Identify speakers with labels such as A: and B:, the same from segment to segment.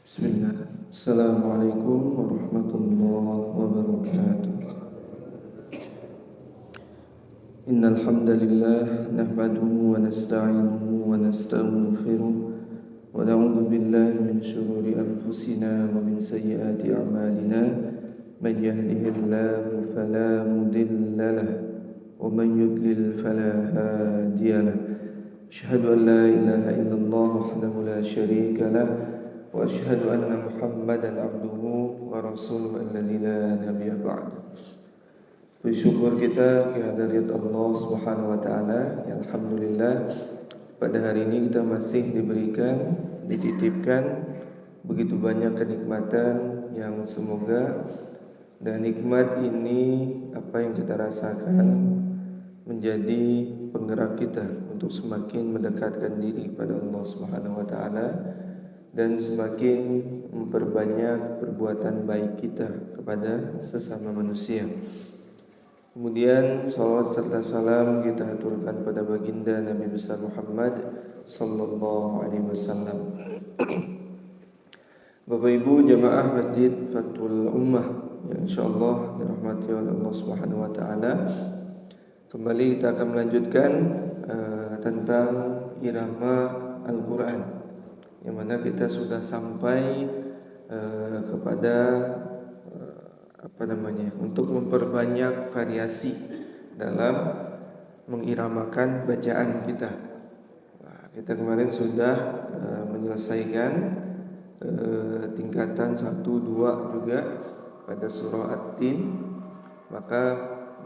A: Bismillah. Assalamualaikum warahmatullahi wabarakatuh. Innal hamdalillah nahmaduhu wa nasta'inuhu wa nastaghfiruh wa na'udzu billahi min shururi anfusina wa min sayyiati a'malina. Man yahdihillahu fala mudilla lahu wa man yudlil fala hadiya lahu. Asyhadu an la ilaha illallah wahdahu la syarika lahu wa asyhadu anna Muhammadan abduhu wa rasuluhu alladzi la nabiyya ba'da. Bersyukur kita kehadirat Allah Subhanahu wa taala. Alhamdulillah pada hari ini kita masih dititipkan begitu banyak kenikmatan yang semoga dan nikmat ini apa yang kita rasakan menjadi penggerak kita untuk semakin mendekatkan diri kepada Allah Subhanahu wa taala dan semakin memperbanyak perbuatan baik kita kepada sesama manusia. Kemudian salawat serta salam kita aturkan pada baginda Nabi besar Muhammad sallallahu alaihi wasallam. Bapak Ibu jamaah Masjid Fathul Ummah yang insyaallah dirahmati oleh Allah Subhanahu wa taala. Kembali kita akan melanjutkan tentang irama Al-Qur'an, yang mana kita sudah sampai kepada untuk memperbanyak variasi dalam mengiramakan bacaan kita. Kita kemarin sudah menyelesaikan tingkatan 1, 2 juga pada surah At-Tin. Maka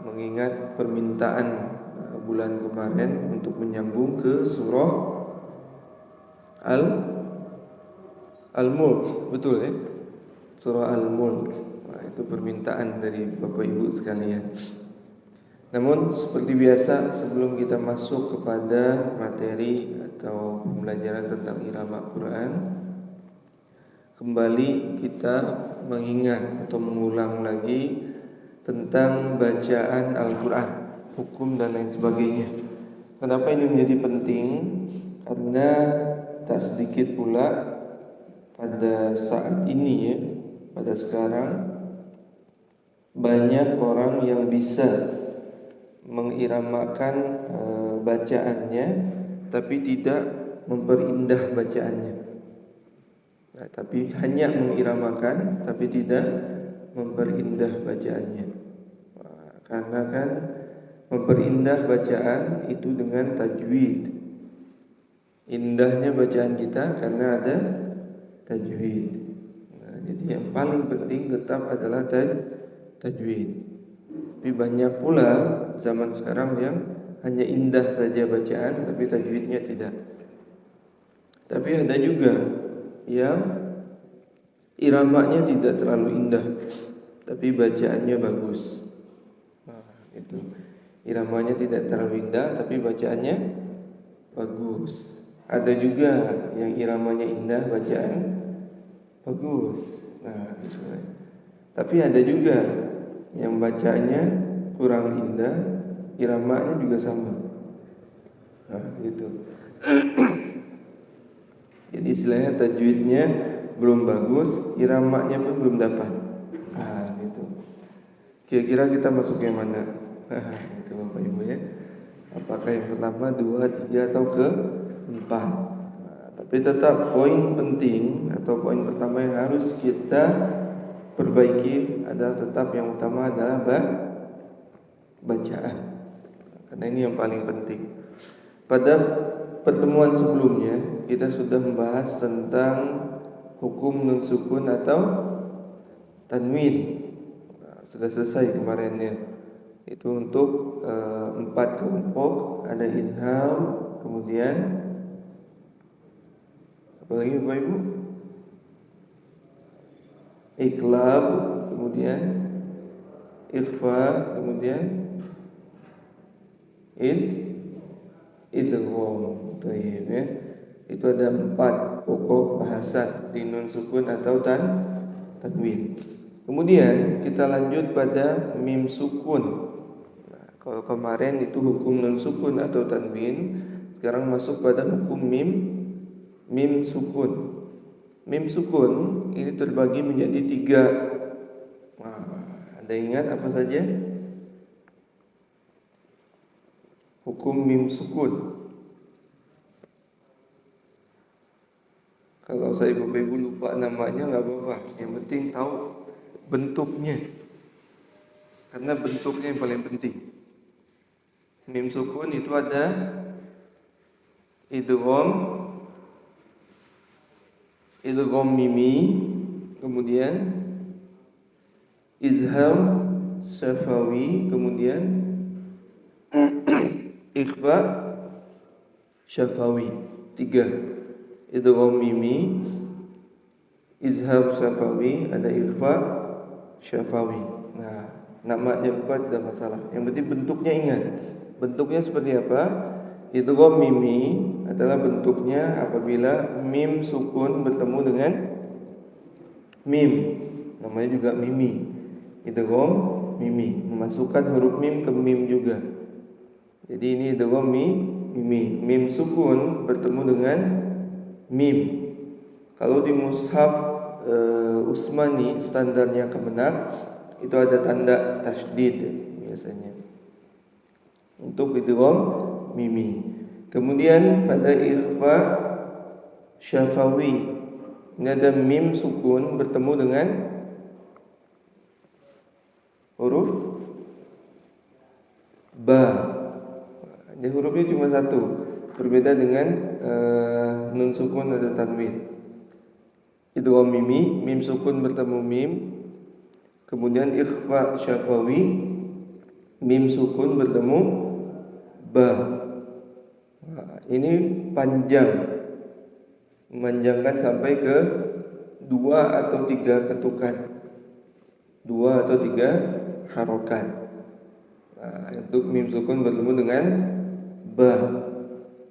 A: mengingat permintaan bulan kemarin untuk menyambung ke surah Al-Mulk, betul ya? Surah Al-Mulk. Nah, itu permintaan dari Bapak Ibu sekalian. Namun seperti biasa sebelum kita masuk kepada materi atau pembelajaran tentang irama Quran, kembali kita mengingat atau mengulang lagi tentang bacaan Al-Quran, hukum dan lain sebagainya. Kenapa ini menjadi penting? Karena tak sedikit pula pada saat ini ya, pada sekarang banyak orang yang bisa mengiramakan bacaannya tapi tidak memperindah bacaannya. Nah, tapi hanya mengiramakan tapi tidak memperindah bacaannya. Nah, karena kan memperindah bacaan itu dengan tajwid. Indahnya bacaan kita karena ada tajwid. Nah, jadi yang paling penting tetap adalah tajwid. Tapi banyak pula zaman sekarang yang hanya indah saja bacaan tapi tajwidnya tidak. Tapi ada juga yang iramanya tidak terlalu indah tapi bacaannya bagus. Nah, itu. Iramanya tidak terlalu indah tapi bacaannya bagus. Ada juga yang iramanya indah, bacaan bagus. Nah, itu. Tapi ada juga yang bacanya kurang indah, iramanya juga sama. Nah, itu. Jadi istilahnya tajwidnya belum bagus, iramanya pun belum dapat. Nah, itu. Kira-kira kita masuk yang mana? Itu Bapak Ibu ya. Apakah yang pertama, 2, 3 atau ke-4? Nah, tapi tetap poin penting atau poin pertama yang harus kita perbaiki adalah tetap yang utama adalah bacaan. Karena ini yang paling penting. Pada pertemuan sebelumnya kita sudah membahas tentang hukum nun sukun atau tanwin. Nah, sudah selesai kemarinnya. Itu untuk 4 kelompok, ada izhar, kemudian apa lagi Bapak Ibu? Iqlab, kemudian ikhfa, kemudian idgham. Baik ya. Itu ada 4 pokok bahasan di nun sukun atau tanwin. Kemudian kita lanjut pada mim sukun. Nah, kalau kemarin itu hukum nun sukun atau tanwin, sekarang masuk pada hukum mim sukun. Mim sukun ini terbagi menjadi 3. Ada ingat apa saja? Hukum mim sukun. Kalau saya Bapak Ibu lupa namanya nggak apa-apa, yang penting tahu bentuknya. Karena bentuknya yang paling penting. Mim sukun itu ada idgham mimi, kemudian izhar syafawi, kemudian ikhfa syafawi. 3. Idgham mimi, izhar syafawi, ada ikhfa syafawi. Nah, namanya bukan tidak masalah. Yang penting bentuknya ingat. Bentuknya seperti apa? Idgham mimi adalah bentuknya apabila mim sukun bertemu dengan mim. Namanya juga mimi. Idgham mimi, memasukkan huruf mim ke mim juga. Jadi ini idgham mimi. Mim sukun bertemu dengan mim. Kalau di mushaf Utsmani standarnya Kemenak itu ada tanda tasydid biasanya untuk idgham mimi. Kemudian pada ikhfa syafawi ini ada mim sukun bertemu dengan huruf ba. Jadi hurufnya cuma satu, berbeda dengan nun sukun ada tanwin. Idgham mimi, mim sukun bertemu mim. Kemudian ikhfa syafawi, mim sukun bertemu ba. Ini panjang, memanjangkan sampai ke 2 atau 3 ketukan, 2 atau 3 harokat. Untuk mim sukun bertemu dengan ba.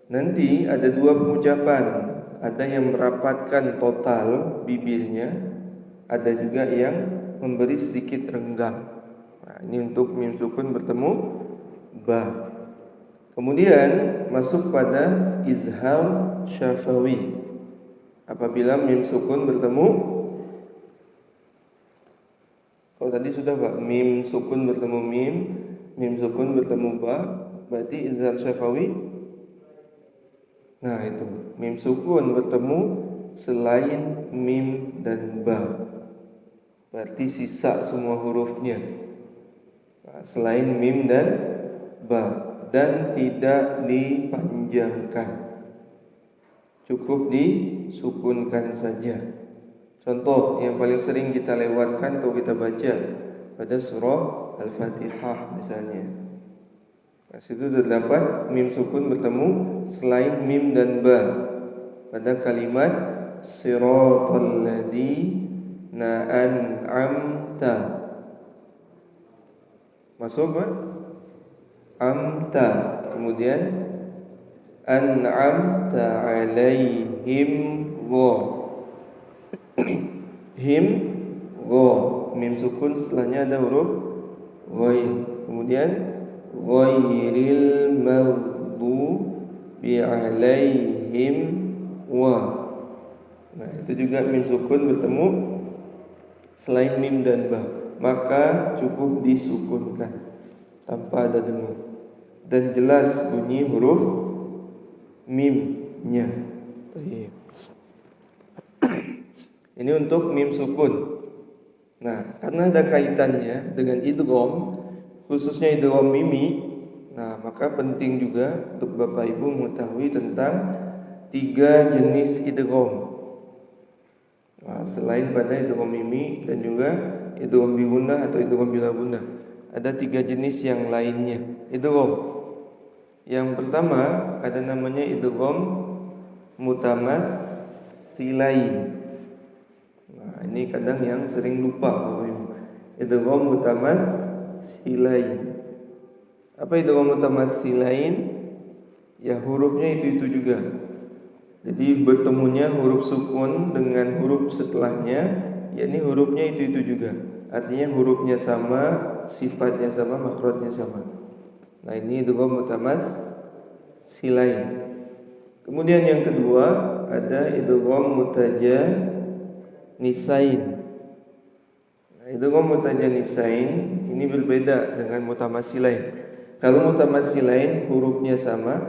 A: Nanti ada 2 pengucapan, ada yang merapatkan total bibirnya, ada juga yang memberi sedikit renggang. Ini untuk mim sukun bertemu ba. Kemudian masuk pada izhar syafawi. Apabila mim sukun bertemu, kalau tadi sudah Pak, mim sukun bertemu mim sukun bertemu ba, berarti izhar syafawi. Nah itu, mim sukun bertemu selain mim dan ba, berarti sisa semua hurufnya selain mim dan ba, dan tidak dipanjangkan, cukup disukunkan saja. Contoh yang paling sering kita lewatkan atau kita baca pada surah Al-Fatihah misalnya. Situ terdapat mim sukun bertemu selain mim dan ba pada kalimat siratal ladzina an'amta. Masuk Pak? Amta, kemudian an'amta alaihim gha. Him gha, mim sukun setelahnya ada huruf ghain. Kemudian ghairil maghdubi alaihim wa. Nah, itu juga mim sukun bertemu selain mim dan ba, maka cukup disukunkan tanpa ada dengung dan jelas bunyi huruf mimnya. Ini untuk mim sukun. Nah, karena ada kaitannya dengan idgham, khususnya idgham mimi, nah maka penting juga untuk Bapak Ibu mengetahui tentang 3 jenis idgham. Nah, selain pada idgham mimi dan juga idgham bi gunnah atau idgham bila gunnah, ada 3 jenis yang lainnya idgham. Yang pertama ada namanya idgham mutamatsilain. Nah, ini kadang yang sering lupa Bapak Ibu. Idgham mutamatsilain. Apa idgham mutamatsilain? Ya hurufnya itu juga. Jadi bertemunya huruf sukun dengan huruf setelahnya, yakni hurufnya itu juga. Artinya hurufnya sama, sifatnya sama, makhrajnya sama. Nah, ini idgham mutamatsilain. Kemudian yang kedua ada idgham mutajawizain. mutanisain. Nah, idgham mutanisain ini berbeda dengan mutamasilain. Kalau mutamasilain hurufnya sama,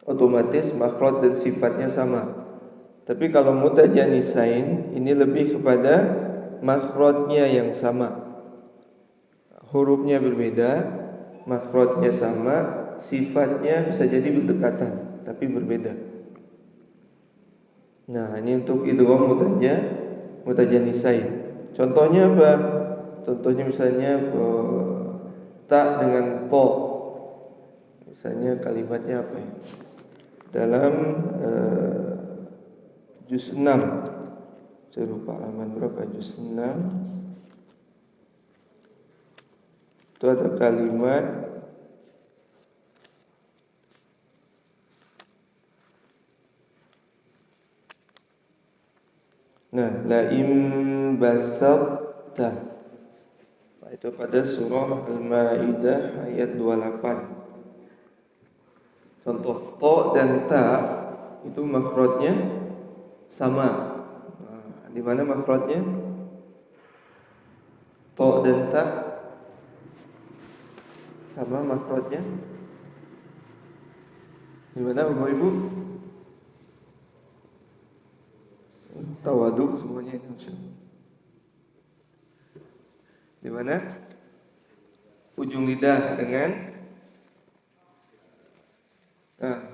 A: otomatis makhraj dan sifatnya sama. Tapi kalau mutajanisain ini lebih kepada makhrajnya yang sama. Hurufnya berbeda, makhrajnya sama, sifatnya bisa jadi berdekatan tapi berbeda. Nah, ini untuk idgham mutajanisain. Contohnya apa? Contohnya misalnya ta dengan to. Misalnya kalimatnya apa ya? Dalam juz 6. Saya lupa halaman berapa, juz 6. Itu ada kalimat laim basatta. Nah, itu pada surah Al-Maidah ayat 28. Contoh to dan ta itu makhrajnya sama. Nah, di mana makhrajnya? To dan ta sama makhrajnya. Di mana Bapak Ibu? Tawaduk semuanya insyaallah. Di mana? Ujung lidah dengan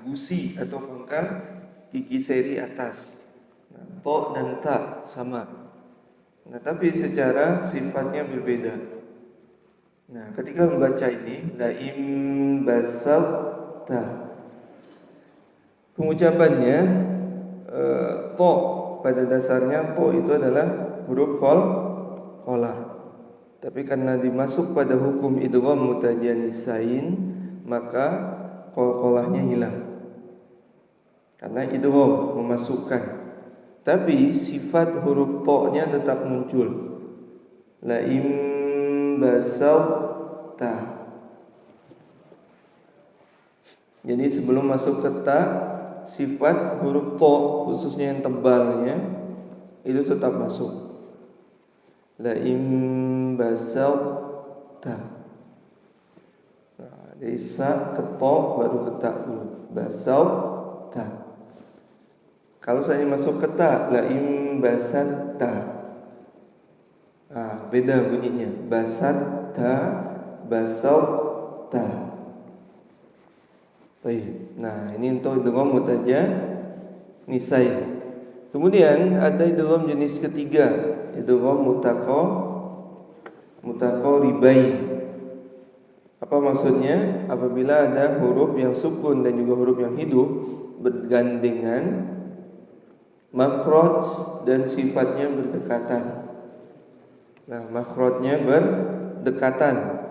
A: gusi atau pangkal gigi seri atas. Nah, to dan ta sama. Nah, tapi secara sifatnya berbeda. Nah, ketika membaca ini laim basatta, pengucapannya to pada dasarnya to itu adalah huruf qalah. Tapi karena dimasuk pada hukum idgham mutajanisain, maka qalahnya hilang. Karena idgham memasukkan. Tapi sifat huruf to-nya tetap muncul. Laim basatta. Jadi sebelum masuk ke ta, sifat huruf to khususnya yang tebalnya itu tetap masuk. Laim basatta. Nah, dari sa ke to baru ke ta dulu. Basatta. Kalau saya masuk ke ta, laim basatta. Beda bunyinya. Basatta, basatta. Baik. Nah, ini untuk idgham mutajanisain. Kemudian ada idgham jenis ketiga, idgham mutaqaribain. Apa maksudnya? Apabila ada huruf yang sukun dan juga huruf yang hidup bergandengan, makhraj dan sifatnya berdekatan. Nah, makhrajnya berdekatan.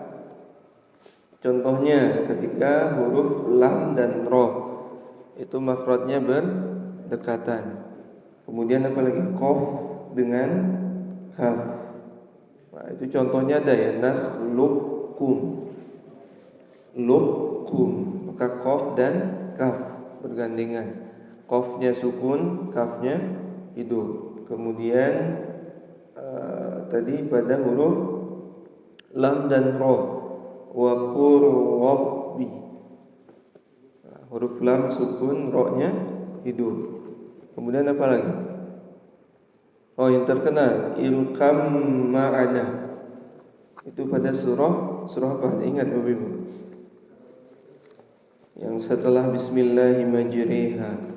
A: Contohnya ketika huruf lam dan ro itu makhrajnya berdekatan. Kemudian apa lagi? Qaf dengan kaf. Nah, itu contohnya ada ya, nakhluqkum. Luqkum, maka qaf dan kaf bergandengan. Qafnya sukun, kafnya hidup. Kemudian tadi pada huruf lam dan ro, wa qur rabbi. Huruf lam sukun, ro-nya hidup. Kemudian apa lagi? Oh, yang terkenal ilkam ma'ana. Itu pada surah apa? Ingat Bapak Ibu? Yang setelah bismillahirrahmanirrahim.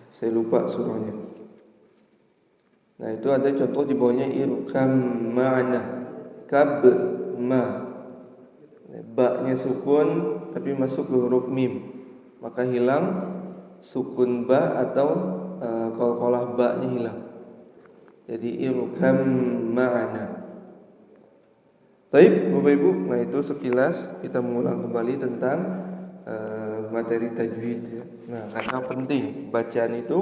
A: Saya lupa surahnya. Nah, itu ada contoh di bawahnya ilkam ma'ana. Kab ma. Ba-nya sukun tapi masuk ke huruf mim. Maka hilang sukun ba atau qalqalah ba-nya hilang. Jadi ilkam ma'ana. Baik, Bapak Ibu, nah itu sekilas kita mengulang kembali tentang materi tajwid. Nah, karena penting, bacaan itu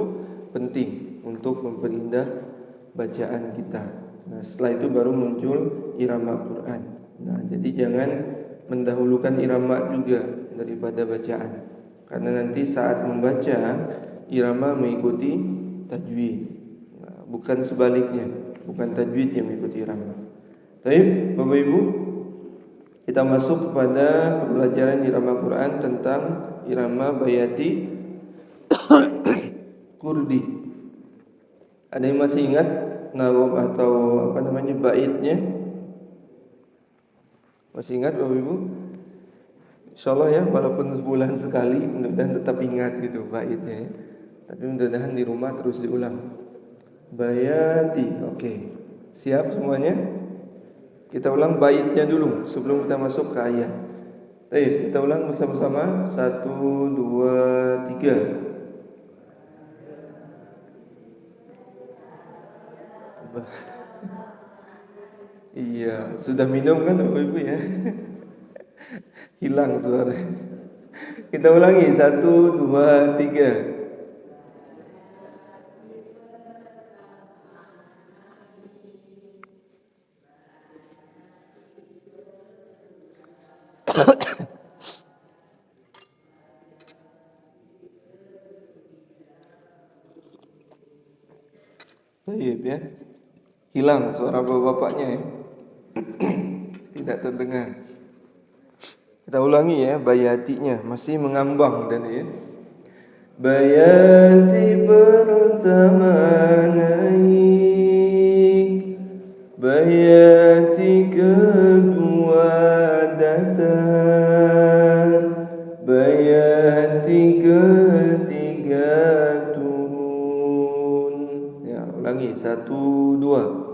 A: penting untuk memperindah bacaan kita. Nah, setelah itu baru muncul irama Quran. Nah, jadi jangan mendahulukan irama juga daripada bacaan. Karena nanti saat membaca irama mengikuti tajwid. Nah, bukan sebaliknya, bukan tajwid yang mengikuti irama. Baik, Bapak Ibu, kita masuk kepada pembelajaran irama Quran tentang irama bayati kurdi. Ada yang masih ingat nagham atau baitnya? Masih ingat Bapak Ibu? Insyaallah ya, walaupun sebulan sekali, mudah-mudahan tetap ingat gitu baitnya ya. Tapi mudah-mudahan di rumah terus diulang. Bayati, oke. Siap semuanya? Kita ulang baitnya dulu sebelum kita masuk ke ayat. Baik, kita ulang bersama-sama. 1, 2, 3. Iya, sudah minum kan Bapak Ibu ya? Hilang suara. Kita ulangi 1, 2, 3. Baik ya. Hilang suara bapak-bapaknya ya. Tidak terdengar. Kita ulangi ya, bayatinya masih mengambang dan ya. Bayati pertama naik, bayati kedua datar, bayati ketiga turun. Ya, ulangi 1, 2.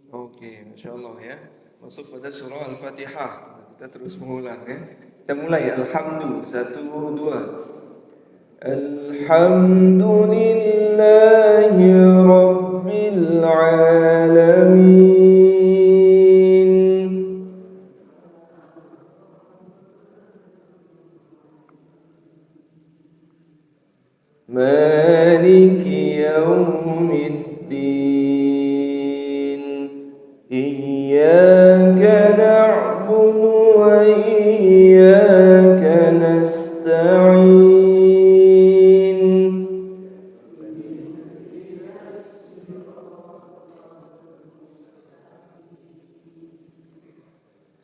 A: Oke, Masya Allah ya. Masuk pada surah Al-Fatihah. Kita terus mengulang ya. Kita mulai Alhamdulillah 1, 2. Alhamdulillahi Rabbil Alamin. Maliki Yawmiddin. Iyyaka na'budu wa iyyaka nasta'in.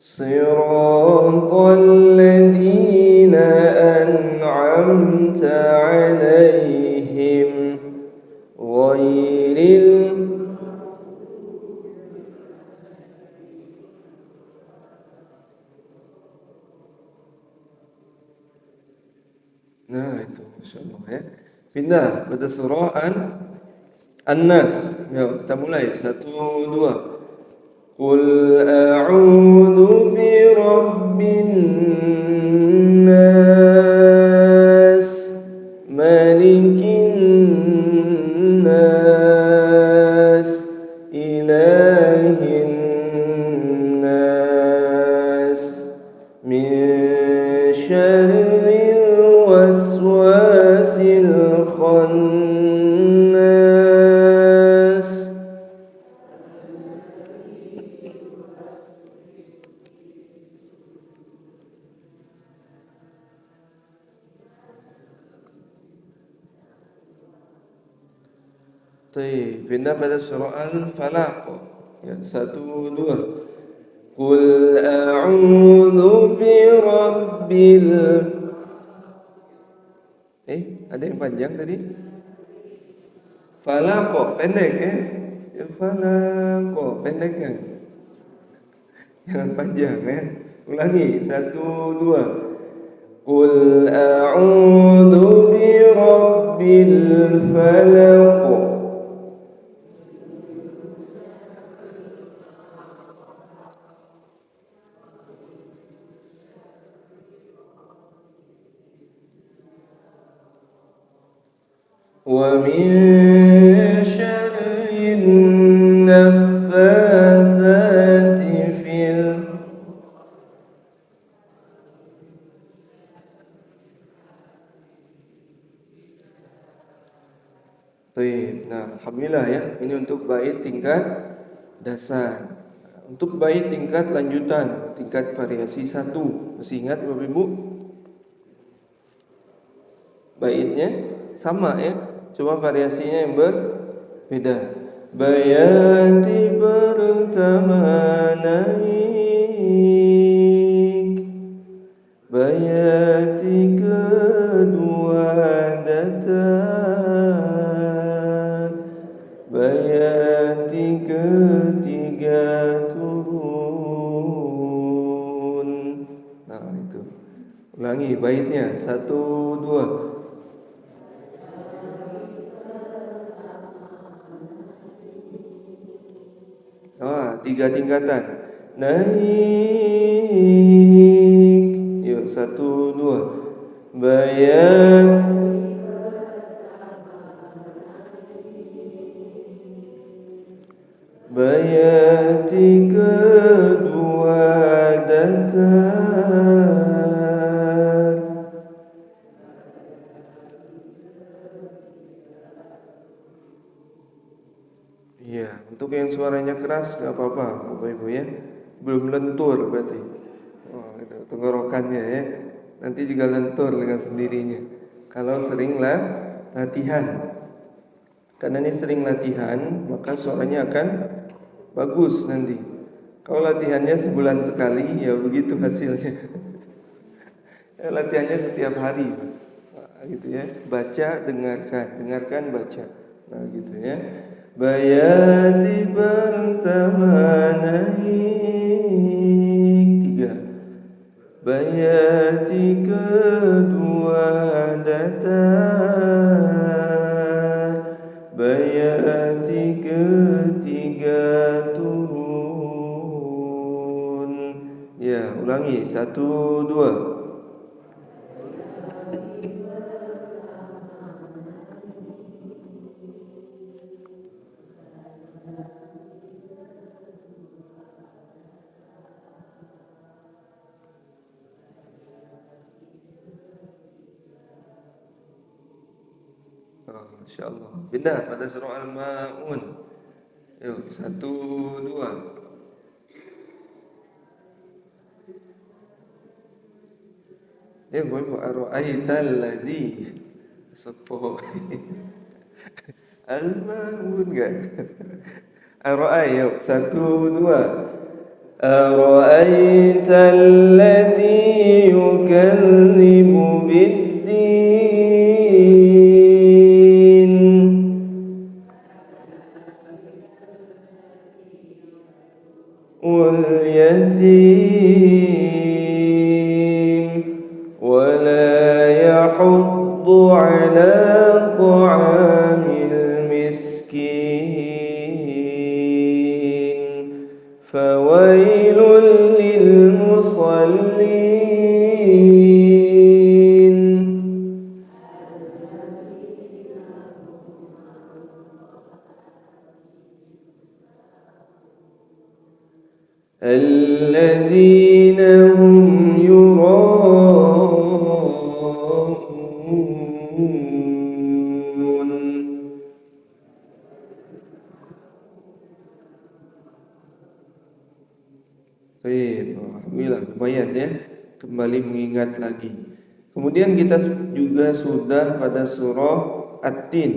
A: Siratal ladzina an'amta 'alaihim ghairil. Nah itu Masya Allah ya. Pindah pada surah An-Nas. Ya, kita mulai 1, 2. Qul a'udzu birabbin nas, malikin nas, ilahin nas, min syarril waswasil khannas. Baik, pindah pada surah Al-Falaq. Ya, 1, 2. Qul a'udzu birabbil. Ada yang panjang tadi? Falaq, pendek ya? Ya Falaq, pendek kan? Jangan panjang ya. Ulangi, 1, 2. Qul a'udzu birabbil falaq. Wa min syarrin naffatsati fil. Baik. Nah, alhamdulillah ya. Ini untuk bait tingkat dasar. Untuk bait tingkat lanjutan, tingkat variasi 1. Masih ingat Bapak Ibu? Baitnya sama ya, cuma variasinya yang berbeda. Bayati pertama naik, bayati kedua datang, bayati ketiga turun. Nah itu. Ulangi baitnya, 1, 2. Tiga tingkatan. Naik. Yuk, 1, 2. Bayat. Bayati kedua datang. Iya, untuk yang suaranya keras nggak apa-apa, Bapak Ibu ya. Belum lentur berarti. Oh, itu tenggorokannya ya. Nanti juga lentur dengan sendirinya. Kalau seringlah latihan. Karena ini sering latihan, maka suaranya akan bagus nanti. Kalau latihannya sebulan sekali, ya begitu hasilnya. Latihannya setiap hari, gitu ya. Baca, dengarkan, dengarkan, baca. Nah, gitu ya. Bayati pertama naik 3. Bayati kedua datang, bayati ketiga turun. Ya, ulangi 1, 2. Masya Allah. Pindah pada surah Al-Ma'un. Yuk, 1, 2. Ya, boleh ara'aital ladzi sepo. Al-Ma'un enggak? Ara'ai, yuk, 1, 2. Ara'aital ladzi yukadzibu bid-din. واليتيم ولا يحض على طعام المسكين فويل للمصلين الذين هم يراءون. Baik, alhamdulillah lumayan ya, kembali mengingat lagi. Kemudian kita juga sudah pada surah At-Tin.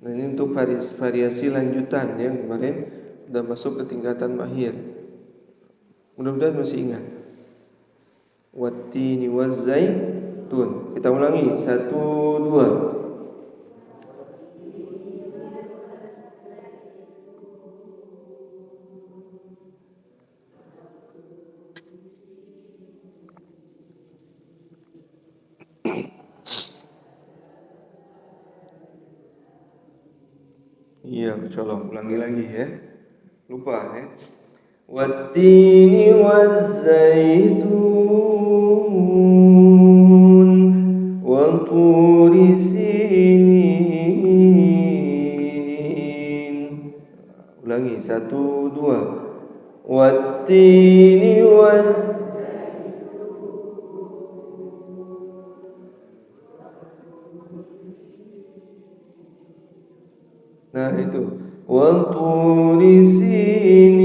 A: Nah, ini untuk variasi lanjutan ya, kemarin sudah masuk ke tingkatan mahir. Mudah-mudahan masih ingat. Wattini wazzaitun. Kita ulangi 1, 2. Iya, insyaallah ulangi lagi ya. Lupa ya. Wattini wazzaitun wa turi sinin. Ulangi 1, 2. Wattini Nah itu. Wa turi sinin.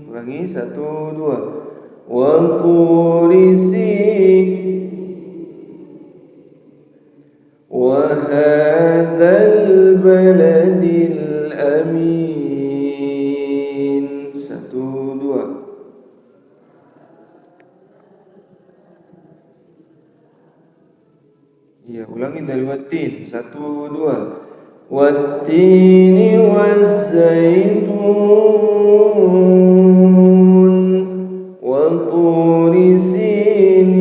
A: Ulangi, 1, 2. Wa turi sinin. Wa hadzal baladil amin. 1, 2. Iya, ulangi dari wattin. 1, 2. Wattini wazzaitun wa turi sinin.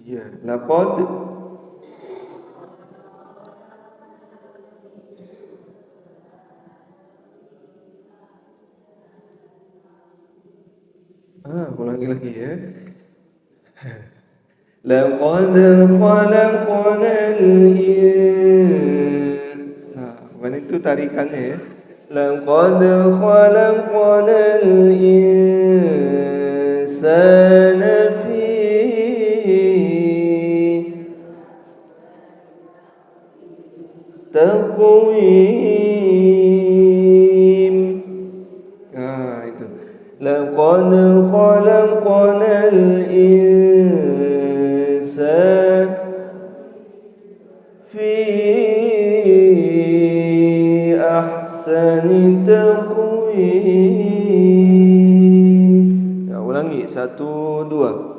A: Iya, laqad. Ulangi lagi ya. Laqad khalaqnal bukan itu tarikannya ya. Laqad khalaqnal insana fi taqwim. Itu. Laqad khalaqnal insana fi ahsani taqwim. Ya, ulangi. 1, 2.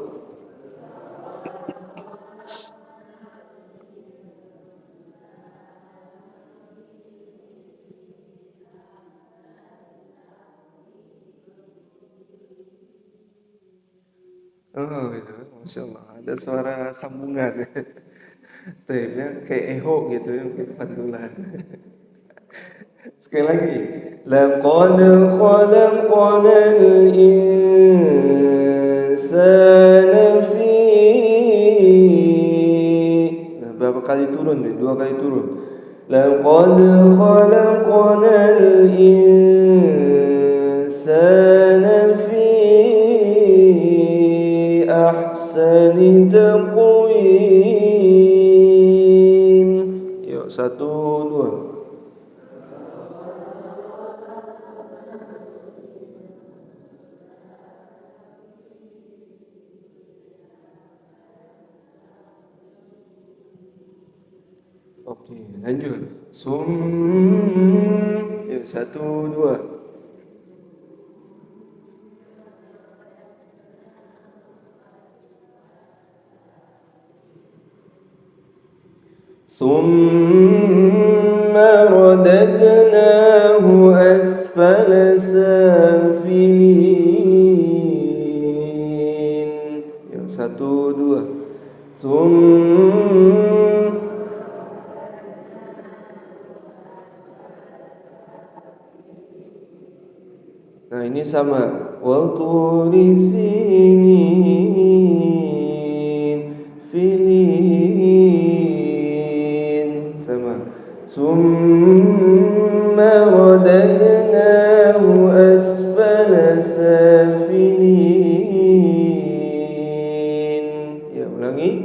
A: Oh gitu, Masya Allah, ada suara sambungan. Tehnya kayak eho gitu ya, kayak pantulan. Sekali lagi. Laqad khalaqnal insana fi. Nah, berapa kali turun nih? 2 kali turun. Laqad khalaqnal insana fi ahsani taqwim. Yuk, 1, 2. Oke, lanjut. Yuk, 1, 2. Summa radadnahu asfala safilin. Yuk, 1, 2. Nah, ini sama. Wa turi sinin filin. Sama. Summa radadnahu asfala safilin. Ya, ulangi.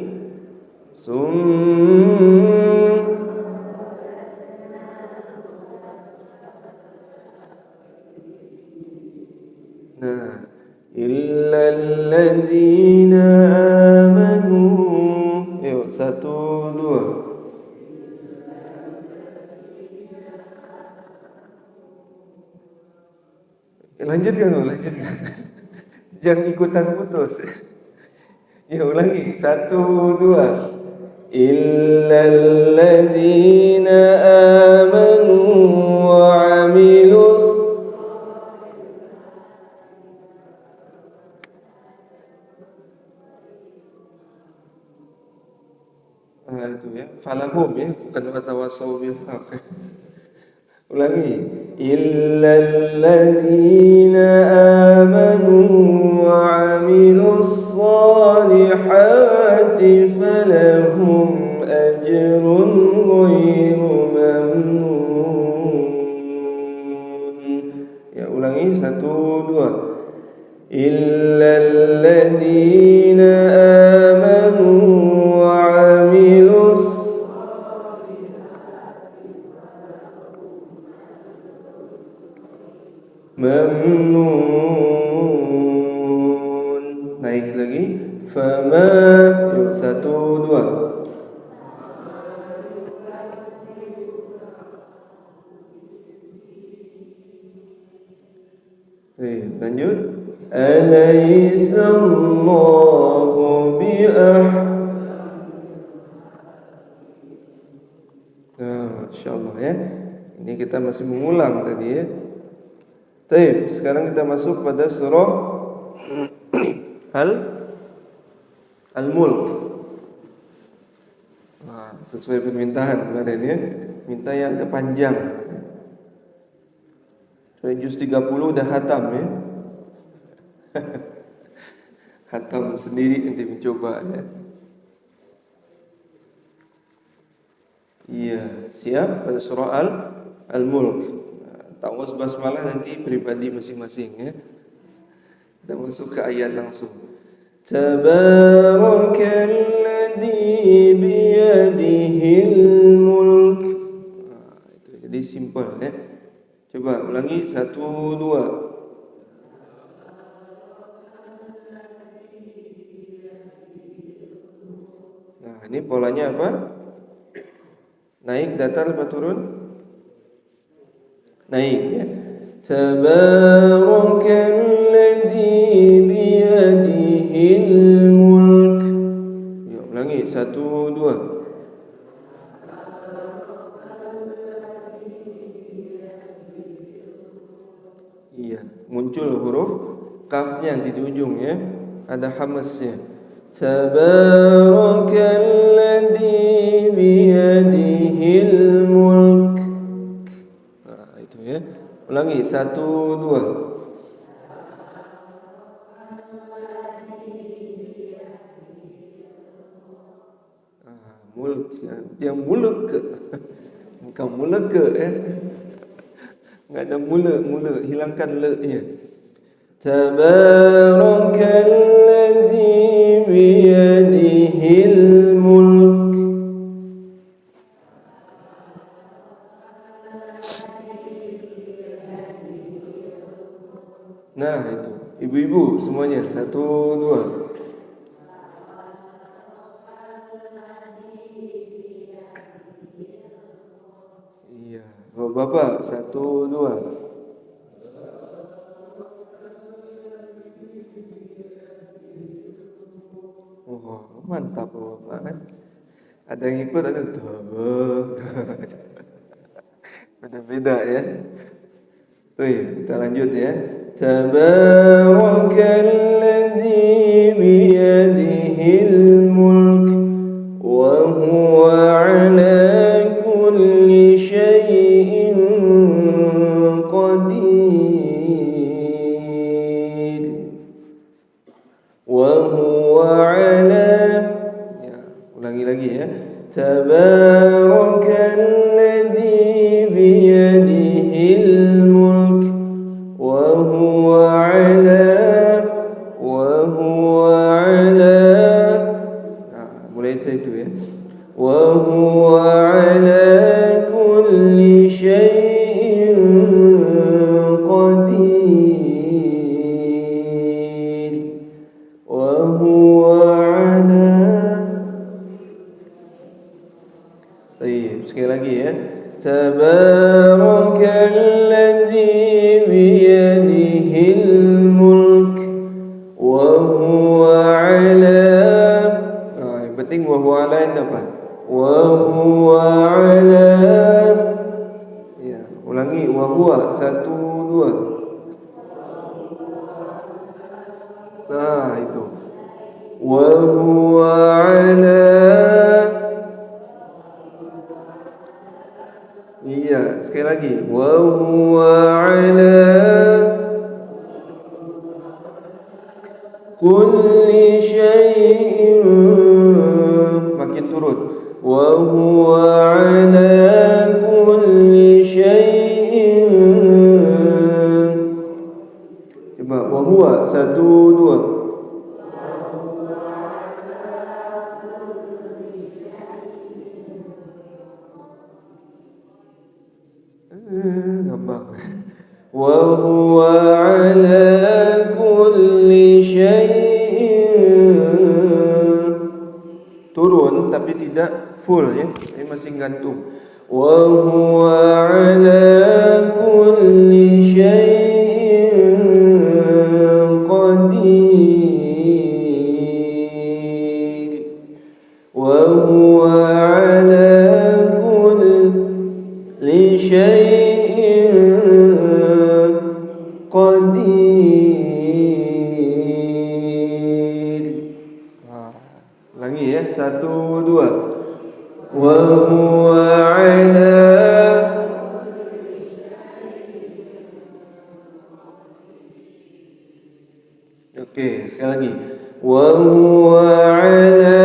A: Nah, illal ladzina amanu. Yuk, 1, 2. Lanjutkan dulu, lanjutkan. Jangan ikutan putus. Ya, ulangi. 1, 2. Illal ladzina amanu wa amilus. Itu ya, falahum ya, bukan watawassaw bil haqq. Ulangi. Illal ladzina amanu wa amilus salihati falahum ajrun ghairu mamnun. Ya, ulangi, 1, 2. Illalladzina amanu wa amilus mamnun. Naik lagi, fama. Yuk, 1, 2. Lanjut. Alaihissallahu insyaallah ya. Ini kita masih mengulang tadi ya. Baik, sekarang kita masuk pada surah Al-Mulk. Nah, sesuai permintaan kemarin ya. Minta yang panjang. Soalnya juz 30 udah khatam ya. Khatam sendiri nanti mencoba ya. Iya, siap pada surah Al-Mulk. Ta'awuz basmalah nanti pribadi masing-masing ya. Kita masuk ke ayat langsung. Tabarakalladzi biyadihil mulk. Itu jadi simpel ya. Coba ulangi, 1, 2. Nah, ini polanya apa? Naik, datar, apa turun? Naik ya. Tabarakalladzi biyadihil mulk. Yuk, ulangi, 1, 2. Iya, muncul huruf kafnya di ujung ya. Ada hamasnya. Tabarakalladzi biyadihil mulk. Nah, itu ya. Ulangi, 1, 2. Mulk ya. Dia mulk ke. Bukan mulk ke ya. Enggak ada mula, hilangkan le-nya. Tabarakalladzi biyadihil mulk. Nah, itu. Ibu-ibu semuanya, 1, 2. Iya, Bapak, 1, 2. Oh, mantap Bapak kan. Ada yang ikut, ada beda-beda ya. Kita lanjut ya. Tabarakalladzi biyadihil mulk wa huwa ala kulli syai'in qadir. Wa huwa ala, ya, ulangi lagi ya. Tabarakalladzi biyadihil mulk wa huwa ala. Nah, mulai dari itu ya. Wa huwa ala kulli syai'in qadir. Wa huwa ala. Baik, sekali lagi ya. Tabarakalladzi biyadihil mulk wa huwa ala. Nah, yang penting wa huwa ala ini apa? Wa huwa ala. Ya, ulangi, wa huwa, 1, 2. Nah, itu. Wa huwa ala. Iya, sekali lagi. Wa huwa ala kulli syai'in. Makin turun. Wa huwa ala kulli syai'in huwa. 1, 2. Gampang. Wa huwa ala kulli syai'in. Turun tapi tidak full ya. Ini masih gantung. Wa huwa ala kulli syai'in qadir. Wa huwa ala kulli syai'in qadir. Lagi ya. 1, 2. Wa huwa ala. Okey, sekali lagi. Wa huwa ala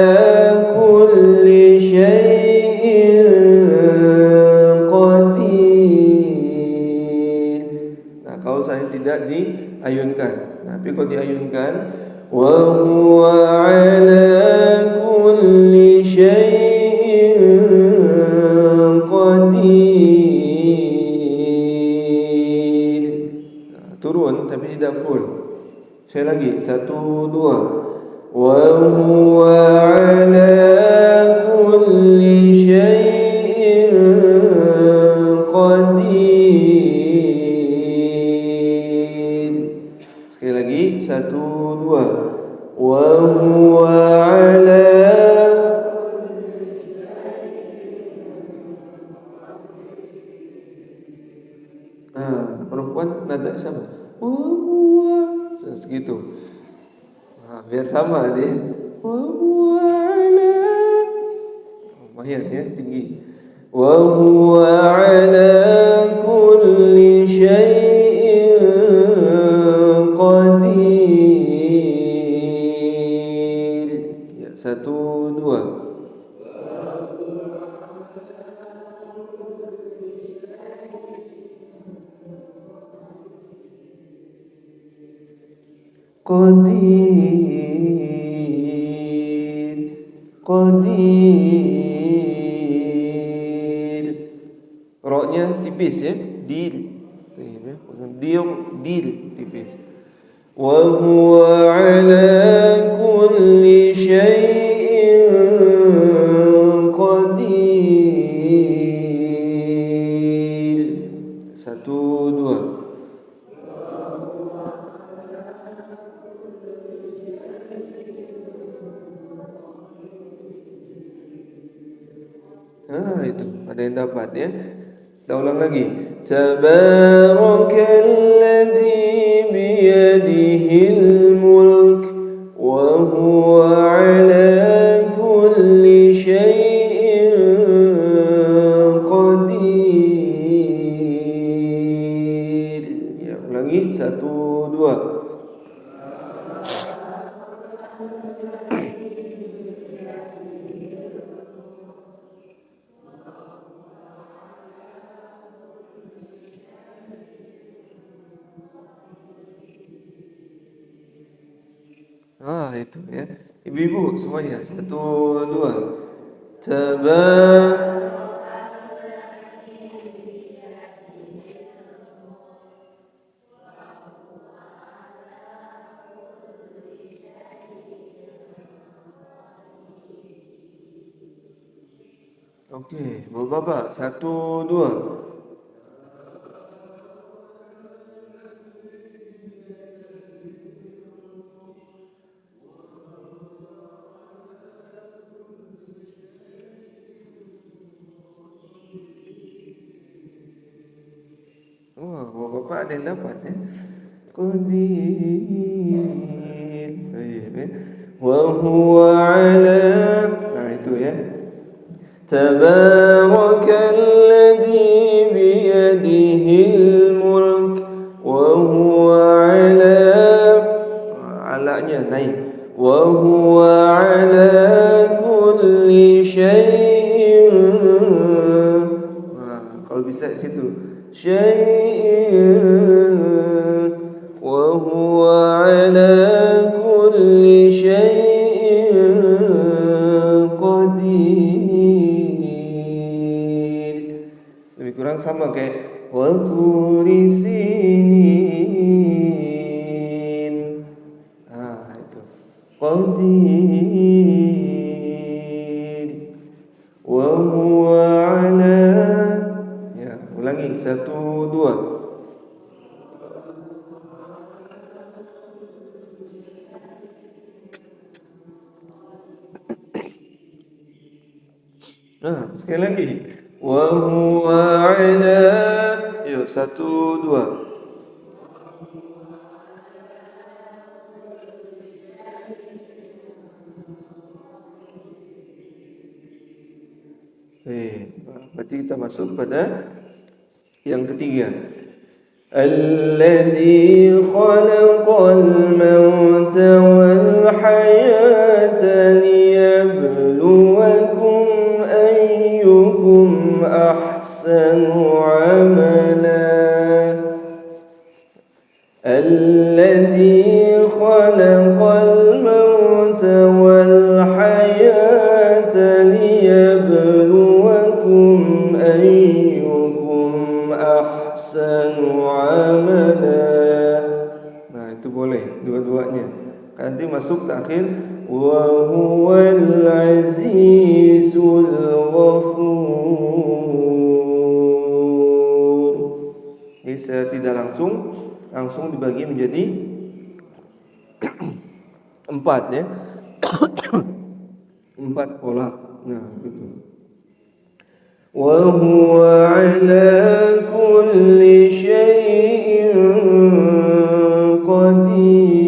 A: kulli syai'in qadir. Nah, kalau saya tidak diayunkan. Tapi kalau diayunkan, wa huwa ala kulli syai'in qadir. Nah, turun tapi tidak full. Saya lagi. 1, 2. Wa huwa ala kulli syai'in qadir. Sekali lagi. 1, 2. Wa huwa ala. Perempuan nada sama. Wa huwa. Segitu. Biar sama dia. Wa huwa ala. Lumayan ya, tinggi. Wa huwa ala kulli syai'in qadir. Ya, 1, 2. Qadir, qadir. Roknya tipis ya, dil. Diam, dil tipis. Wa huwa ala kulli syai'in qadir. 1, 2. Itu ada yang dapat ya. Kita ulang lagi. Tabarakalladzi biyadihil mulk wa huwa ala kulli syai'in qadir. Ya, ulangi. 1, 2. Itu ya. Ibu-ibu semuanya. 1, 2. Okey, Bapak. 1, 2. Bapak ada yang dapat ya. Qadir. Wa huwa ala. Nah itu ya. Tabarakalladzi biyadihil mulk wa huwa ala. Alanya naik. Wa huwa ala kulli syai'in. Kalau bisa di situ. Syai'in wa huwa Sekali lagi. Wa huwa ala. Yuk, 1, 2. Berarti kita masuk pada yang ketiga. Alladzi khalaqal mauta wal hayata liyabluwakum ayyukum ahsanu amala. Alladzi khalaqal mauta wal hayata liyabluwakum ayyukum ahsanu amala. Itu boleh dua-duanya. Nanti masuk terakhir wa huwal azizul ghafur. Jadi saya tidak langsung dibagi menjadi 4 ya. 4 pola. Gitu. Wa huwa ala kulli syai'in qadir.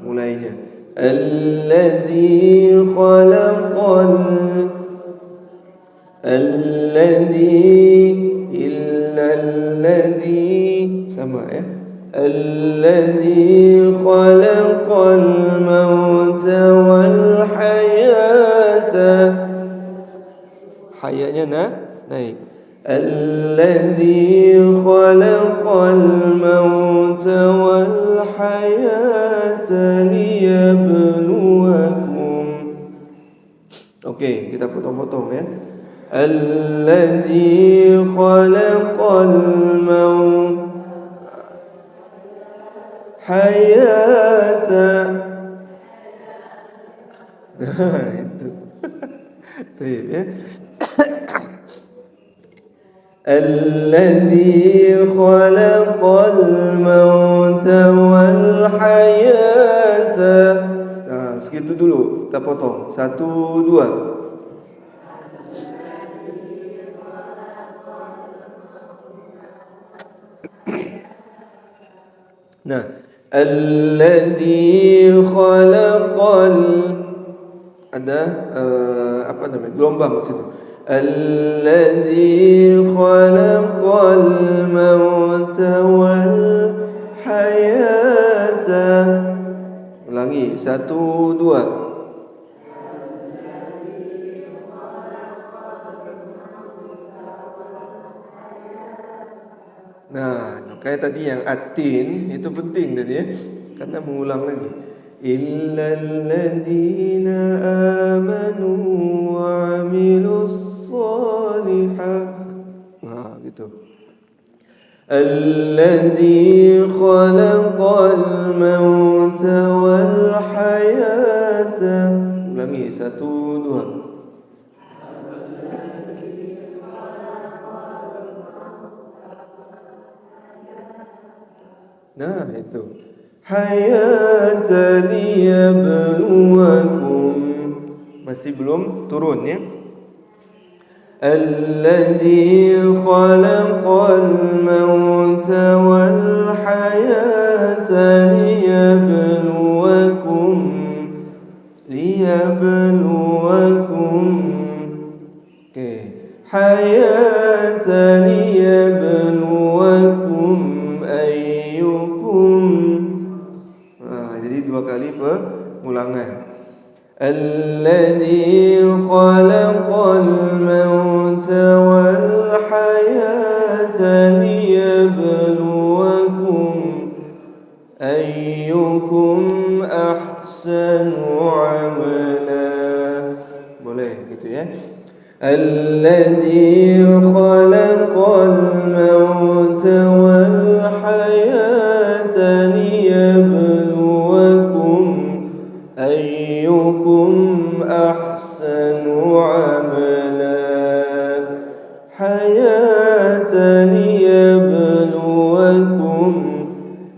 A: Mulainya. Alladzi khalaqal sama ya. Alladzi khalaqal mauta wal hayata. Hayatnya naik. Alladzi khalaqal mauta wal hayata liyabluwakum. Oke, kita potong-potong ya. Alladzi khalaqal mauta hayata. Itu. Baik ya. Alladzi khalaqal mauta wal hayata. Segitu dulu kita potong. 1, 2. Alladzi khalaqal, ada gelombang di situ. Alladzi khalaqal mauta wal hayata. Ulangi 1, 2. Kayak tadi yang atin itu penting tadi ya, karena mengulang lagi. Illal ladzina amanu wa 'amilus shalihat. Gitu. Alladzi khalaqal mauta wal hayata. Ulangi 1, 2. Itu hayata liyabluwakum. Masih belum turun ya. Alladzi khalaqal mauta wal hayata liyabluwakum hayata liyabluwakum ayyukum. Jadi 2 kali pengulangan. Alladzi khalaqal mauta wal hayata liyabluwakum ayyukum ahsanu amala. Boleh gitu ya. Alladzi khalaqal mauta wal hayata liyabluwakum ayyukum ahsanu amala. Hayata liyabluwakum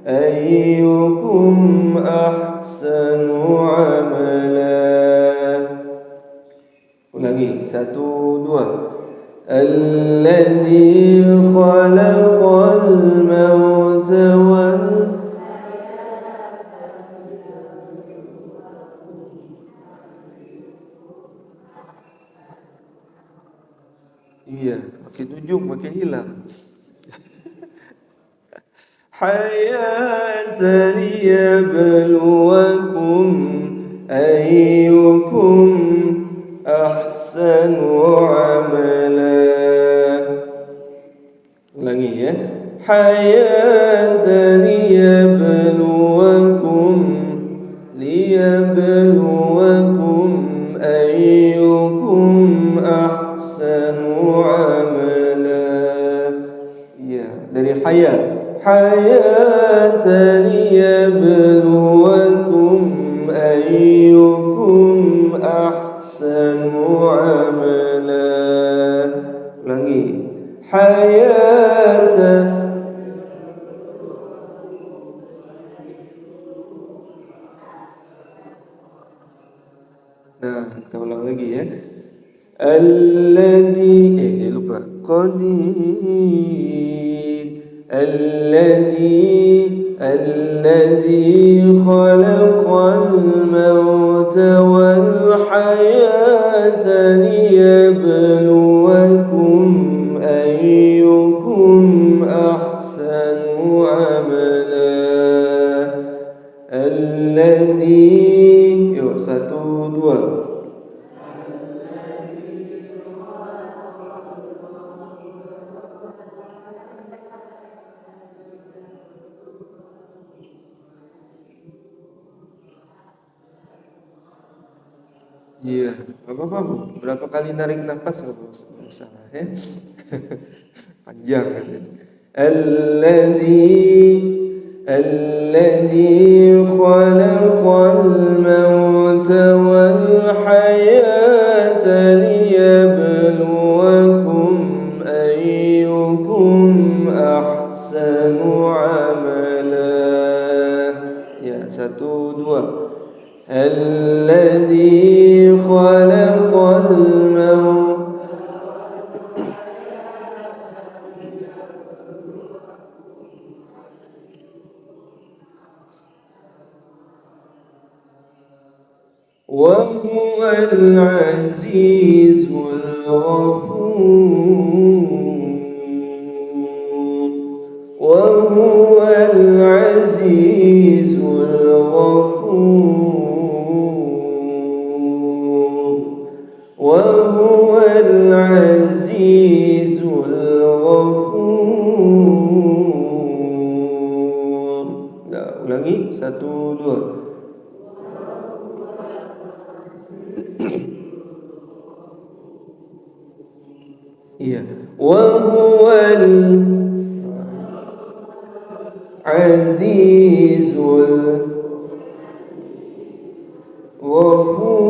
A: ayyukum ahsanu satu, dua. Alladzi khalaqal mauta wal iya, pakai tunjuk, pakai hilang. Hayatan liyabluwakum ayyukum ahsanu amala. Ulangi ya. Hayatan liyabluwakum ayyukum ahsanu amala. Ya, dari hayat. Hayatan liyabluwakum ayyukum ahsanu amala. Ulangi. Hayatan. Nah, kita ulang lagi ya. Alladhi lupa. Qadir. Alladhi khalaqal mauta wal hayata liyabluwakum ayyukum ahsanu amala. Alladhi, yuk satu, dua. Iya, apa-apa Bu. Berapa kali narik nafas nggak usah ya. Panjang kan. Alladzi khalaqal mauta wal hayata liyabluwakum ayyukum ahsanu amala. Ya, satu, dua. Alladzi khalaqal maut wa huwal azizul ghafur wa huwal azizul ghafur وهو العزيز الغفور. Nah, ulangi, satu, dua. Iya. Wahuwal azizul ghafur.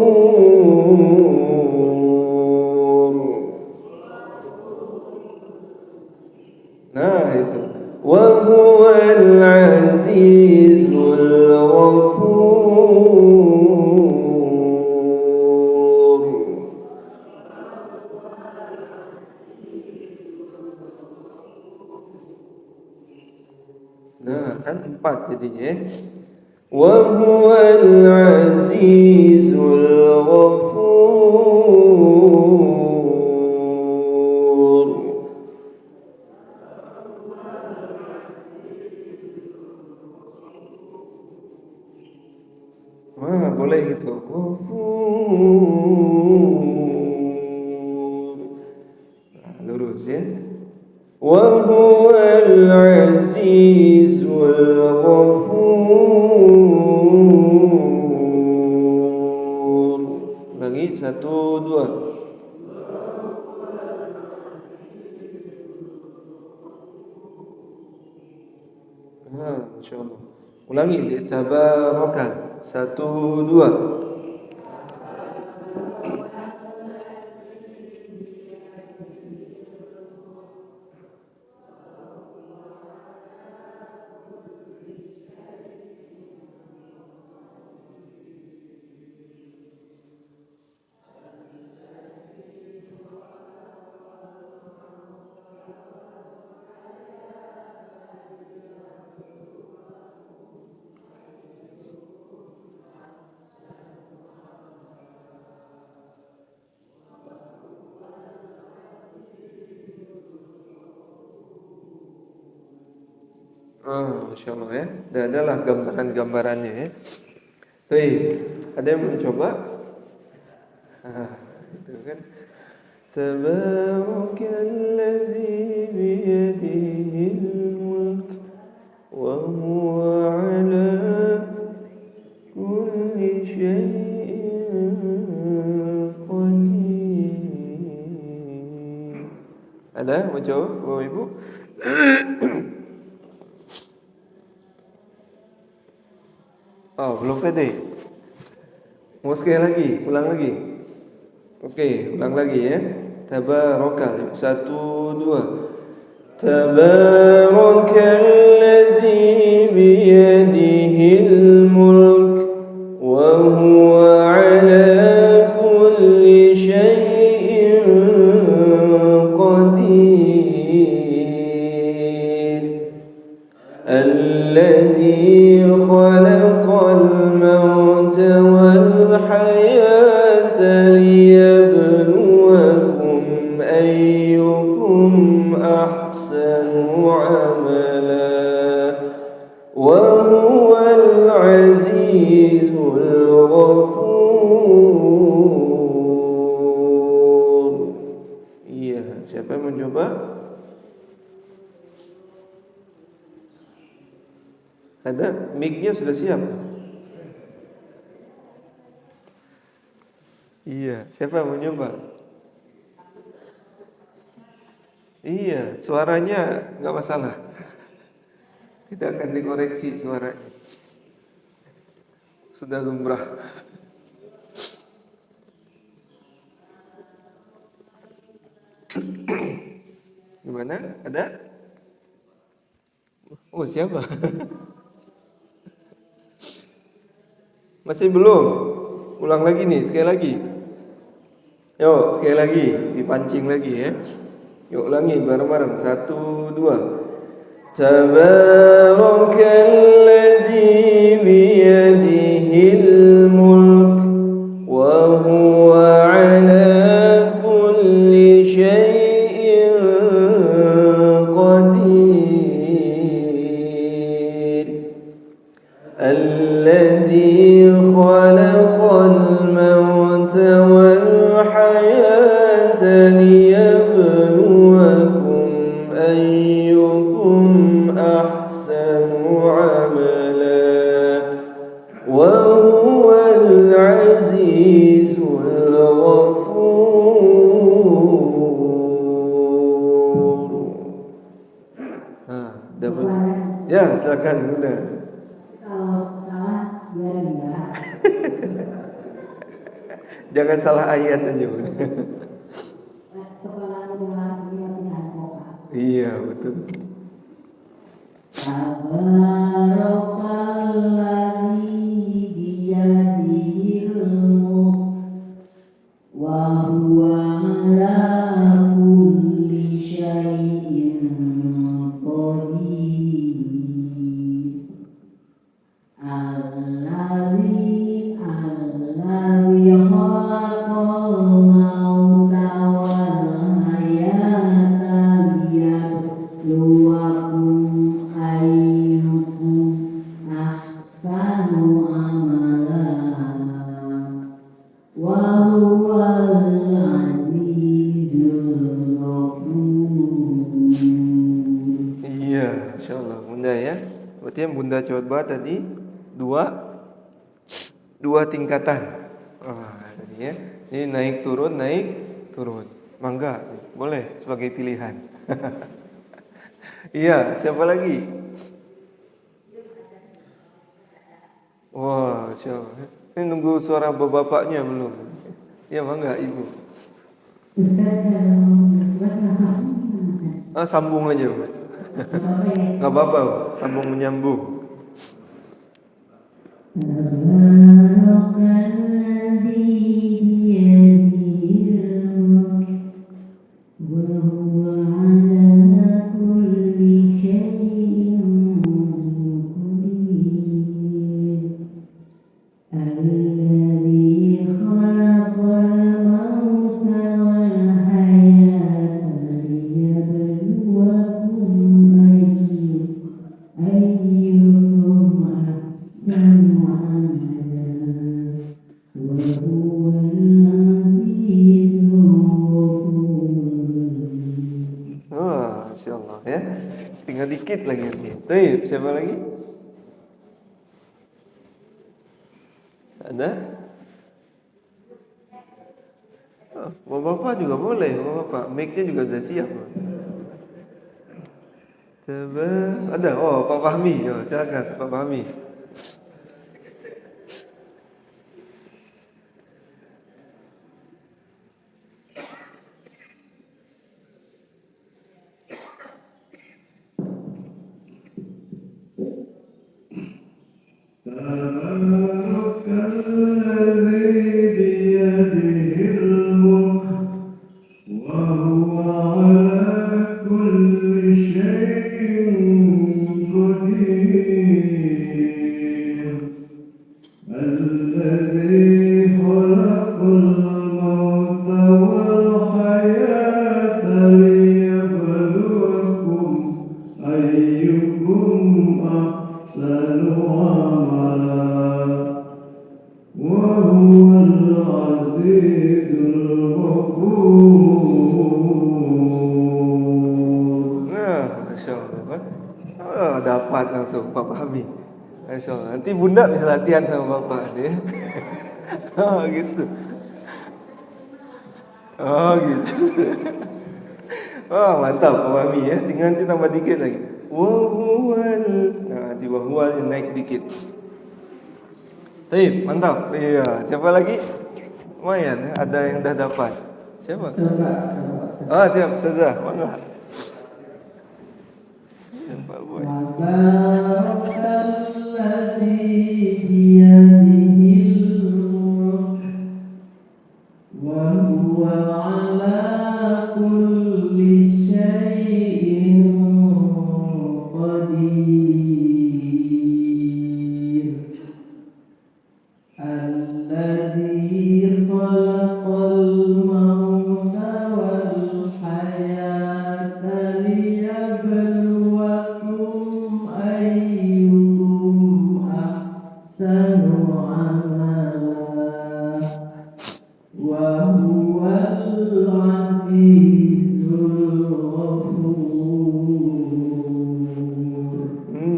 A: Nah itu. Wahuwal azizul ghafur. Nah kan empat jadinya. Wahuwal azizul ghafur. Wah, boleh gitu. Nah, lurus ya. Wa huwal azizul ghafur. Lagi, satu, dua. Nah, insyaallah. Ulangi, tabaraka. Satu, dua. Masya Allah ya. Dan adalah gambaran-gambarannya ya. Baik, ada yang mencoba? Itu kan. Tabarakalladzi biyadihil mulk wa huwa ala kulli syai'in qadir. Ada mau jawab, Bapak Ibu? Oh, belum pede. Mau sekali lagi, ulang lagi. Oke, ulang lagi ya. Tabarakal. 1, 2. Tabarakalladzi biyadihil mulk wa huwa ala kulli syai'in qadir. Alladzi khalaqal mauta wal hayata liyabluwakum ayyukum ahsanu amala wa huwal azizul ghafur. Iya, siapa yang mencoba? Ada, mic-nya sudah siap. Iya, siapa yang mau nyoba? Iya, suaranya nggak masalah. Tidak akan dikoreksi suaranya. Sudah lumrah. Gimana? Ada? Oh, siapa? Masih belum? Ulang lagi nih, sekali lagi. Yuk, sekali lagi, dipancing lagi ya. Yuk ulangi bareng-bareng. 1, 2. Tabarakalladzi biyadihil mulk wa huwa ala kulli syai'in qadir. Alladzi khalaqal mauta wal hayata liyabluwakum ayyukum ahsanu amala wa huwal azizul ghafur. Dapat. Ya, silakan udah. Jangan salah ayat aja, Bu. Iya, betul.
B: Tabarakalladzi biyadihil mulk wa huwa ala kulli syai'in qadir. Alladzi khalaqal mauta wal hayata liyabluwakum ayyukum ahsanu amala wa huwal azizul ghafur.
A: Iya, insyaallah Bunda ya. Berarti yang Bunda coba tadi dua tingkatan. Tadi ya. Ini naik turun. Mangga, boleh sebagai pilihan. Iya, siapa lagi? Wah, insyaallah. Ini nunggu suara bapaknya belum? Ya, mangga Ibu. Sambung aja, Bu. Enggak apa-apa, sambung menyambung.
B: Tabarakalladzi biyadihil mulk wa huwa ala kulli syai'in qadir. Alladzi khalaqal mauta wal hayata liyabluwakum ayyukum
A: Masya Allah ya. Tinggal dikit lagi nanti. Baik, siapa lagi? Ada? Oh, bapak juga boleh, bapak. Mic-nya juga sudah siap. Coba, ada. Oh, Pak Fahmi. Oh, silakan, Pak Fahmi. Nah, Masya Allah. Oh, dapat langsung Pak Fahmi. Masya Allah. Nanti bunda bisa latihan sama bapak dia. Oh gitu. Oh gitu. Oh mantap Pak Fahmi ya. Tinggal nanti tambah dikit lagi. Wahual. Nah, di wahual naik dikit. Baik, mantap. Iya. Siapa lagi? Lumayan, ada yang dah dapat. Siapa? Ah, siap, Ustazah. Mangga. Pak Boy.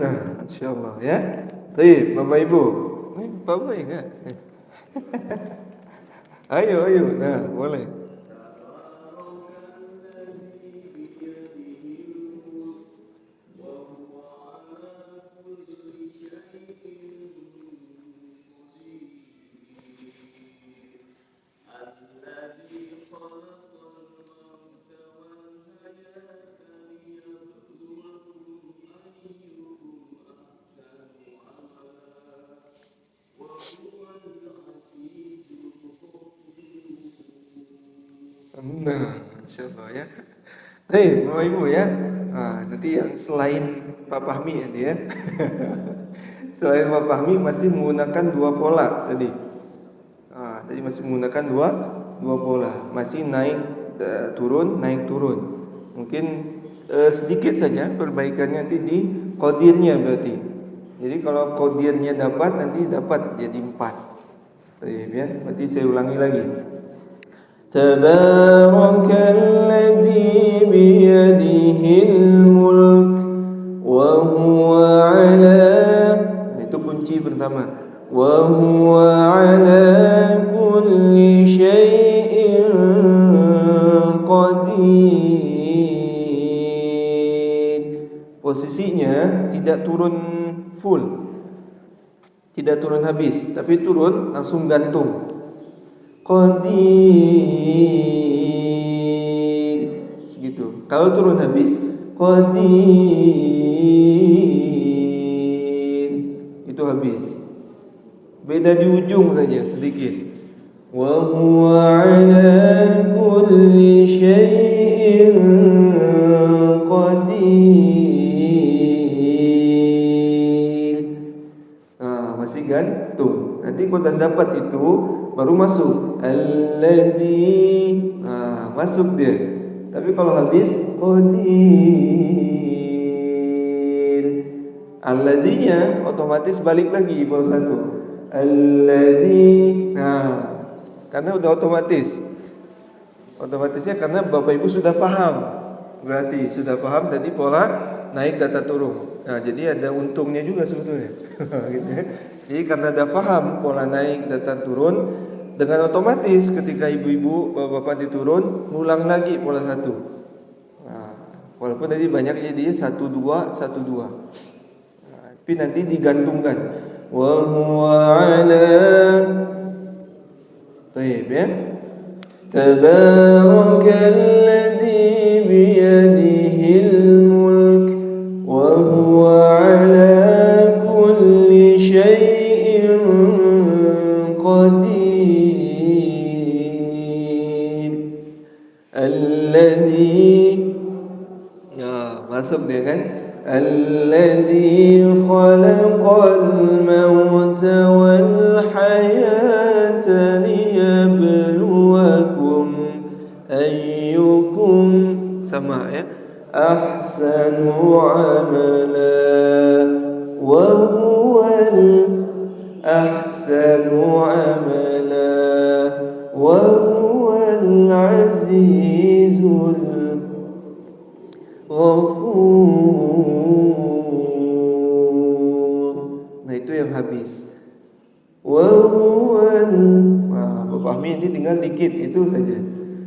A: Nah, Insya Allah ya. Baik, Bapak Ibu. Bapak enggak? Ayo. Nah, boleh. Nah, Insya Allah ya. Hei, Bapak Ibu ya. Nah, nanti yang selain Pak Fahmi ya dia. Selain Pak Fahmi masih menggunakan dua pola tadi. Tadi masih menggunakan dua pola. Masih naik turun, naik turun. Mungkin sedikit saja perbaikannya nanti di kodirnya berarti. Jadi kalau kodirnya dapat nanti dapat jadi 4. Ya, berarti saya ulangi lagi. Tabarakalladzi biyadihil mulk wa huwa ala, itu kunci pertama, wa huwa ala kulli syai'in qadir. Posisinya tidak turun full, tidak turun habis, tapi turun langsung gantung. Qadir segitu. Kalau turun habis qadir itu habis. Beda di ujung saja sedikit. Wa huwa ala kulli syai'in qadir. Masih gantung. Nanti kalau dah dapat itu baru masuk alladzi, masuk dia. Tapi kalau habis qadir, alladzinya otomatis balik lagi baru satu alladzi. Karena udah otomatisnya karena Bapak Ibu sudah paham Berarti sudah paham tadi pola naik data turun. Nah, jadi ada untungnya juga sebetulnya. Gitu ya. Jadi karena ada paham pola naik data turun, dengan otomatis ketika ibu-ibu bapak-bapak diturun, ngulang lagi pola satu. Nah, walaupun tadi banyak jadi 1 2 1 2. Nah, tapi nanti digantungkan. Wa huwa ala Baik ya. Tabarakalladzi biyadihil mulk wa huwa ala kulli syai'in qadir. Alladzi masuk dia kan? Alladzi khalaqal mauta wal hayata liyabluwakum ayyukum sama ya ahsanu amala wa huwal ahsanu amala wa huwal azizul ghafur. Nah itu yang habis. Wa huwal, Bapak Amin ini tinggal dikit itu saja.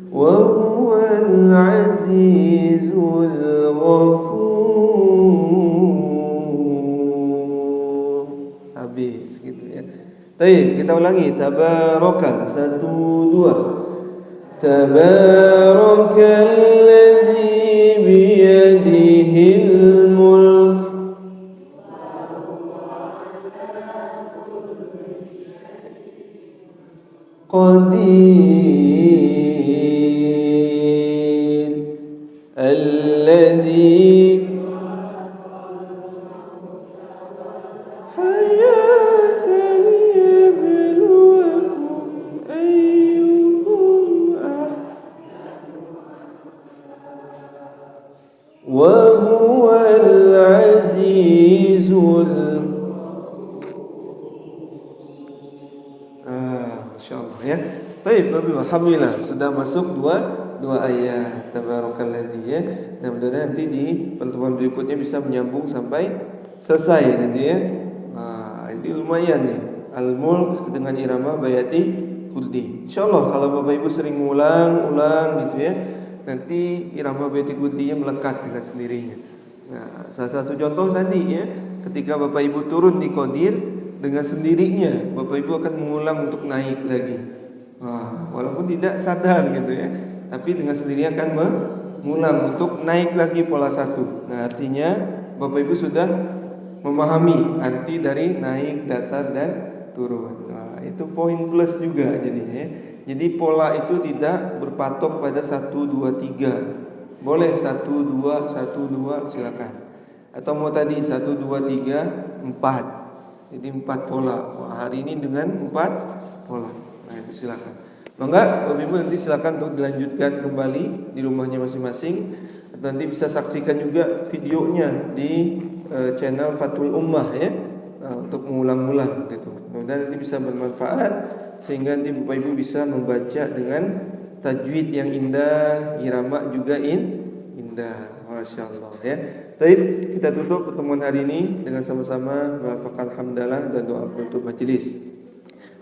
A: Wa huwal azizul ghafur. Habis gitu ya. Baik, kita ulangi. Tabaraka 1 2. Tabarakalladzi biyadihil mulk qadir alladzi hayatan liyabluwakum ayyukum wa huwal azizul Masya-Allah ya. Baik, alhamdulillah sudah masuk dua ayat tabarakalladzi ya. Nah, mudah-mudahan nanti di pertemuan berikutnya bisa menyambung sampai selesai nanti ya. Ini lumayan nih. Al-Mulk dengan irama bayati kulli. Insyaallah kalau Bapak Ibu sering ulang gitu ya, nanti irama bayati kullinya melekat dengan sendirinya. Nah, salah satu contoh tadi ya, ketika Bapak Ibu turun di Qadir, dengan sendirinya Bapak Ibu akan mengulang untuk naik lagi. Walaupun tidak sadar gitu ya, tapi dengan sendirinya akan mengulang untuk naik lagi pola satu. Nah, artinya Bapak Ibu sudah memahami arti dari naik, datar dan turun. Nah, itu poin plus juga jadinya ya. Jadi pola itu tidak berpatok pada 1 2 3. Boleh 1 2 1 2 silakan. Atau mau tadi 1 2 3 4. Jadi 4 pola. Hari ini dengan 4 pola. Nah, itu silakan. Enggak, Bapak Ibu nanti silakan untuk dilanjutkan kembali di rumahnya masing-masing. Nanti bisa saksikan juga videonya di channel Fathul Ummah ya. Untuk mengulang-ulang gitu. Mudah-mudahan nanti bisa bermanfaat sehingga nanti Bapak Ibu bisa membaca dengan tajwid yang indah, irama juga indah. Masyaallah ya. Baik, kita tutup pertemuan hari ini dengan sama-sama melafalkan hamdalah dan doa penutup majelis.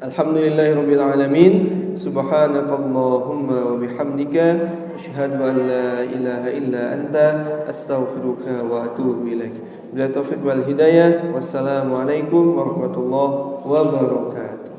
A: Alhamdulillahirabbil alamin. Subhanakallahumma wa bihamdika asyhadu an la ilaha illa anta astaghfiruka wa atubu ilaik. Bila taufiq wal hidayah. Wassalamualaikum warahmatullahi wabarakatuh.